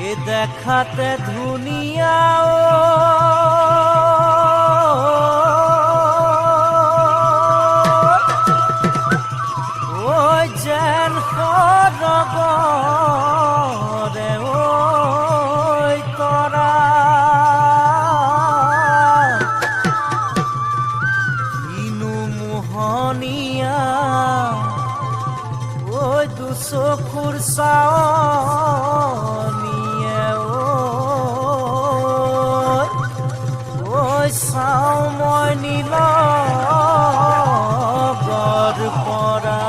এ দেখাতে ধুনিয়া ওই যেন ৰে ওই তৰা ইনু মোহনিয়া ওই দুচকুৰ চাৱনিয়ে ঐ চাওঁ মই নীলগৰ পৰা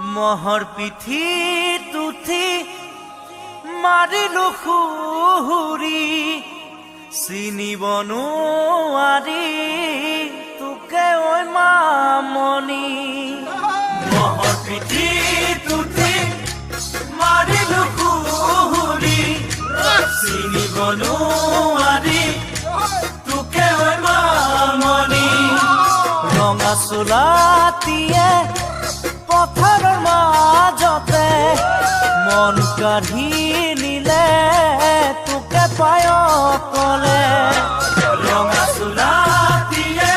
মহৰ পিঠিত উঠি মাৰিলো খুহুৰি চিনিব নোৱাৰি তোকে ঐ মামনি মহৰ পিঠিত উঠি মাৰিলো খুহুৰি চিনিব নোৱাৰি তোকে ঐ মামনি ৰঙা চোলাটিয়ে পথাৰৰ মাজতে মন কাঢ়ি নিলে তোকে পায় অকলে ৰঙা চোলাটিয়ে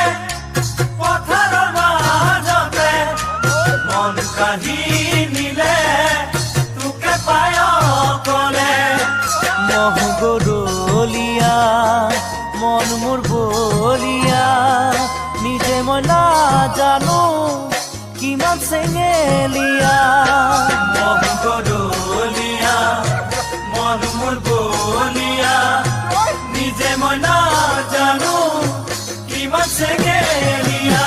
পথাৰৰ মাজতে মন কাঢ়ি নিলে তোকে পায় অকলে মহ গৰুলীয়া মন মোৰ বলীয়া নিজে মই নাজানো কিমান চেঙেলীয়া মন গৰুলীয়া মন মোৰ বলীয়া নিজে মই নাজানো কিমান চেঙেলীয়া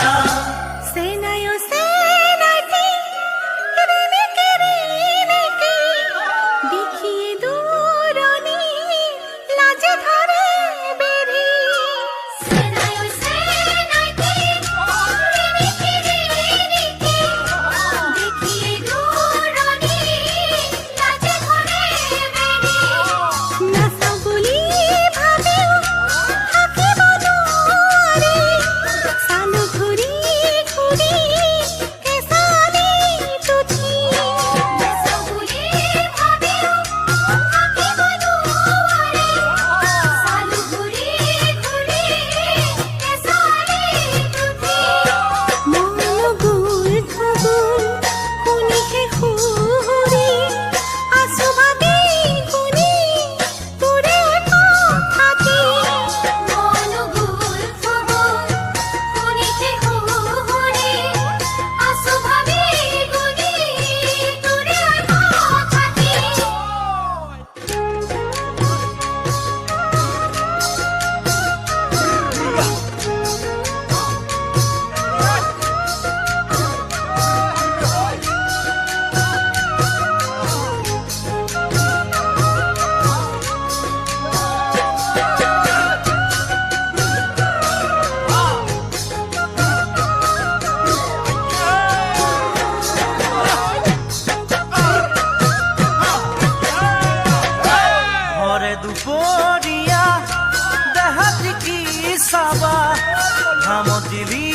ঘামতিলি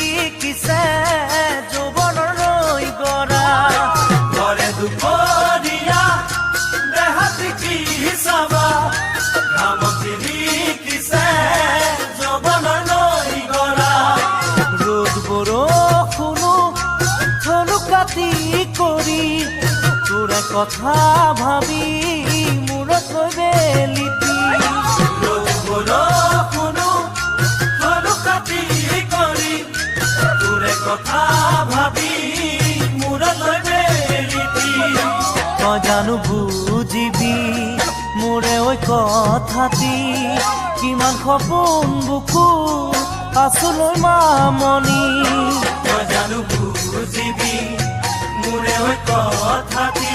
কিছে যৌৱনৰ ৰৈ গৰা ঘৰে দুপৰীয়া দেহাতি কি চাবা ঘামতিলি কিছে যৌৱনৰ ৰৈ গৰা কথা ভাবি মূৰত লৈ বেলিতি শুনো কাটি কৰি তোৰে কথা ভাবি মূৰত লৈ বেলিতি তই জানো বুজিবি মোৰে ঐ কথাটি কিমান সপোন বুকু আছলৈ মামনি তই জানো বুজিবি মোৰে ঐ কথাটি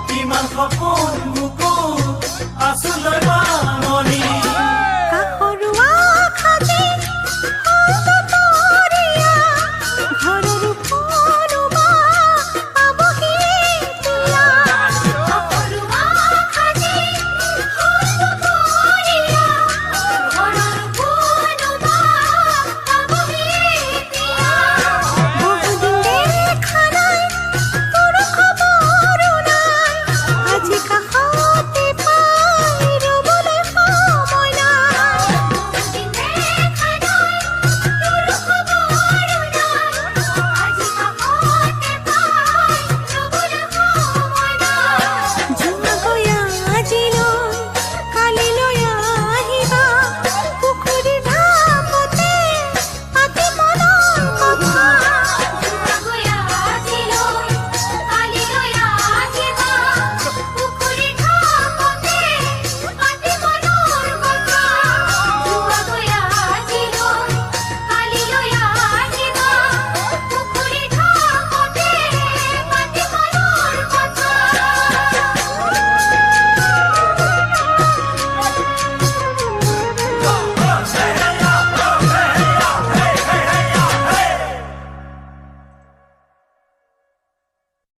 কিমান সপোন বুকু আছলৈ